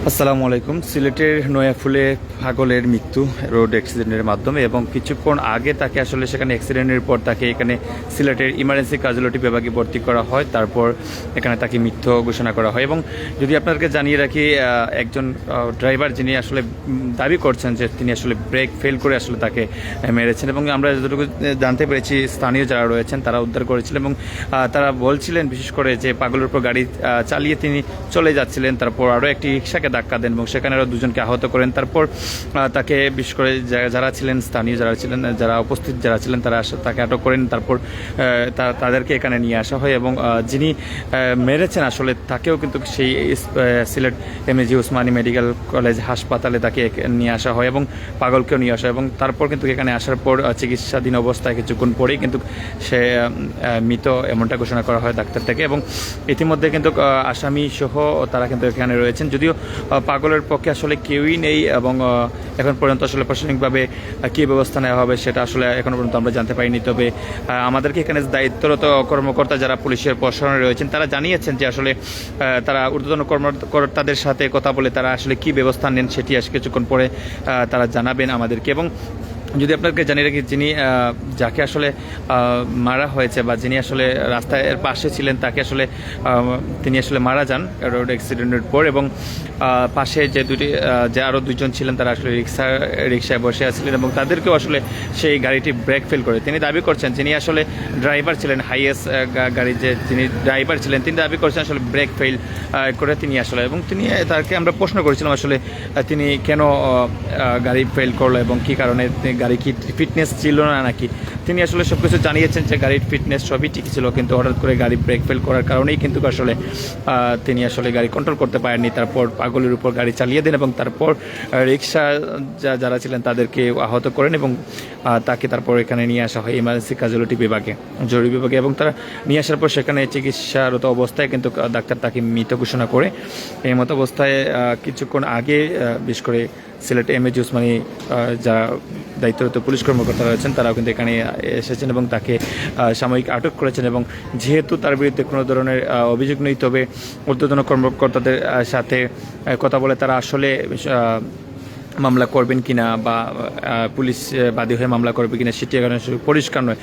আসসালামু আলাইকুম। সিলেটের নয়াফুলে পাগলের মৃত্যু রোড অ্যাক্সিডেন্টের মাধ্যমে, এবং কিছুক্ষণ আগে তাকে আসলে সেখানে অ্যাক্সিডেন্টের পর তাকে এখানে সিলেটের ইমার্জেন্সি ক্যাজুয়ালিটি বিভাগে ভর্তি করা হয়। তারপর এখানে তাকে মৃত্যু ঘোষণা করা হয়। এবং যদি আপনাদেরকে জানিয়ে রাখি, একজন ড্রাইভার যিনি আসলে দাবি করছেন যে তিনি আসলে ব্রেক ফেল করে আসলে তাকে মেরেছেন, এবং আমরা যতটুকু জানতে পেরেছি স্থানীয় যারা রয়েছেন তারা উদ্ধার করেছিলেন, এবং তারা বলছিলেন বিশেষ করে যে পাগলের উপর গাড়ি চালিয়ে তিনি চলে যাচ্ছিলেন, তারপর আরও একটি রিক্সাকে ধাক্কা দেন এবং সেখানে আরও দুজনকে আহত করেন। তারপর তাকে বিশেষ করে যারা ছিলেন স্থানীয় যারা ছিলেন, যারা উপস্থিত যারা ছিলেন তারা তাকে আটক করেন। তারপর তাদেরকে এখানে নিয়ে আসা হয়, এবং যিনি মেরেছেন আসলে তাকেও কিন্তু সেই Sylhet MAG Usmani medical college হাসপাতালে তাকে নিয়ে আসা হয়, এবং পাগলকেও নিয়ে আসা হয়। এবং তারপর কিন্তু এখানে আসার পর চিকিৎসাধীন অবস্থায় কিছুক্ষণ পরেই কিন্তু সে মৃত এমনটা ঘোষণা করা হয় ডাক্তার থেকে। এবং ইতিমধ্যে কিন্তু আসামি সহ তারা কিন্তু এখানে রয়েছেন, যদিও পাগলের পক্ষে আসলে কেউই নেই, এবং এখন পর্যন্ত আসলে প্রশাসনিকভাবে কী ব্যবস্থা নেওয়া হবে সেটা আসলে এখনও পর্যন্ত আমরা জানতে পারিনি। তবে আমাদেরকে এখানে দায়িত্বরত কর্মকর্তা যারা পুলিশের প্রশাসনে রয়েছেন তারা জানিয়েছেন যে আসলে তারা ঊর্ধ্বতন কর্মকর্তাদের সাথে কথা বলে তারা আসলে কী ব্যবস্থা নেন সেটি আজ কিছুক্ষণ পরে তারা জানাবেন আমাদেরকে। এবং যদি আপনাকে জানিয়ে রাখি, যিনি যাকে আসলে মারা হয়েছে বা যিনি আসলে রাস্তার পাশে ছিলেন তাকে আসলে তিনি আসলে মারা যান রোড অ্যাক্সিডেন্টের পর, এবং পাশে যে আরও দুজন ছিলেন তারা আসলে রিক্সায় বসে আছিলেন, এবং তাদেরকেও আসলে সেই গাড়িটি ব্রেক ফেল করে। তিনি দাবি করছেন যিনি আসলে ড্রাইভার ছিলেন, হাইয়েস্ট গাড়ির যে যিনি ড্রাইভার ছিলেন তিনি দাবি করছেন আসলে ব্রেক ফেল করে তিনি আসলে, এবং তাকে আমরা প্রশ্ন করেছিলাম আসলে তিনি কেন গাড়ি ফেল করলো এবং কী কারণে, গাড়ি কি ফিটনেস ছিল না নাকি। তিনি আসলে সব কিছু জানিয়েছেন যে গাড়ির ফিটনেস সবই ঠিক ছিল, কিন্তু হঠাৎ করে গাড়ি ব্রেক ফেল করার কারণেই কিন্তু আসলে তিনি আসলে গাড়ি কন্ট্রোল করতে পারেননি। তারপর পাগলের উপর গাড়ি চালিয়ে দেন, এবং তারপর রিক্সা যারা ছিলেন তাদেরকে আহত করেন, এবং তাকে তারপর এখানে নিয়ে আসা হয় ইমার্জেন্সি ক্যাজুয়ালিটি বিভাগে, জরুরি বিভাগে। এবং তারা নিয়ে আসার পর সেখানে চিকিৎসারত অবস্থায় কিন্তু ডাক্তার তাকে মৃত ঘোষণা করে। এই মতো অবস্থায় কিছুক্ষণ আগে বিশেষ করে সিলেট এমএজি উসমানী যারা দায়িত্বরত পুলিশ কর্মকর্তা রয়েছেন তারাও কিন্তু এখানে এসেছেন এবং তাকে সাময়িক আটক করেছেন। এবং যেহেতু তার বিরুদ্ধে কোনো ধরনের অভিযোগ নেই, তবে ঊর্ধ্বতন কর্মকর্তাদের সাথে কথা বলে তারা আসলে মামলা করবেন কিনা বা পুলিশ বাদী হয়ে মামলা করবে কিনা সেটি এখন পরিষ্কার নয়।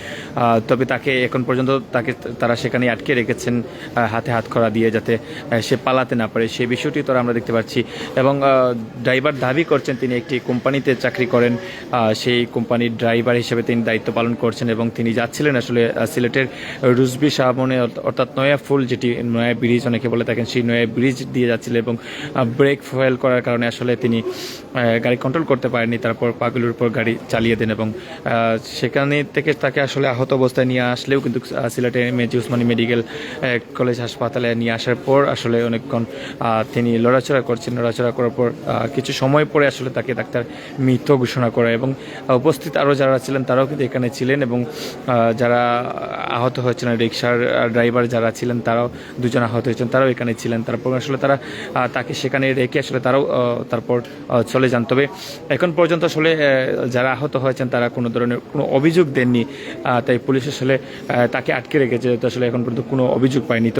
তবে তাকে এখন পর্যন্ত তারা সেখানে আটকে রেখেছেন হাতে হাত খড়া দিয়ে, যাতে সে পালাতে না পারে, সেই বিষয়টি তো আমরা দেখতে পাচ্ছি। এবং ড্রাইভার দাবি করছেন তিনি একটি কোম্পানিতে চাকরি করেন, সেই কোম্পানির ড্রাইভার হিসেবে তিনি দায়িত্ব পালন করছেন, এবং তিনি যাচ্ছিলেন আসলে সিলেটের রুজবি সামনে, অর্থাৎ নয়াফুল, যেটি নয়া ব্রিজ অনেকে বলে থাকেন, সেই নয়া ব্রিজ দিয়ে যাচ্ছিলেন, এবং ব্রেক ফেল করার কারণে আসলে তিনি গাড়ি কন্ট্রোল করতে পারেননি। তারপর পাগলের উপর গাড়ি চালিয়ে দেন, এবং সেখানে থেকে তাকে আসলে আহত অবস্থায় নিয়ে আসলেও কিন্তু সিলেটের এমএজি উসমানী মেডিকেল কলেজ হাসপাতালে নিয়ে আসার পর আসলে অনেকক্ষণ তিনি লড়াচড়া করার পর কিছু সময় পরে আসলে তাকে ডাক্তার মৃত ঘোষণা করে। এবং উপস্থিত আরও যারা ছিলেন তারাও কিন্তু এখানে ছিলেন, এবং যারা আহত হয়েছিলেন রিক্সার ড্রাইভার যারা ছিলেন তারাও দুজন আহত হয়েছেন, তারাও এখানে ছিলেন। তারপর আসলে তাকে সেখানে রেখে আসলে তারাও তারপর চলে যান। তবে এখন পর্যন্ত আসলে যারা আহত হয়েছেন তারা কোনো ধরনের কোনো অভিযোগ দেননি, তাই পুলিশ আসলে তাকে আটকে রেখেছে, আসলে এখন পর্যন্ত কোনো অভিযোগ পায়নি।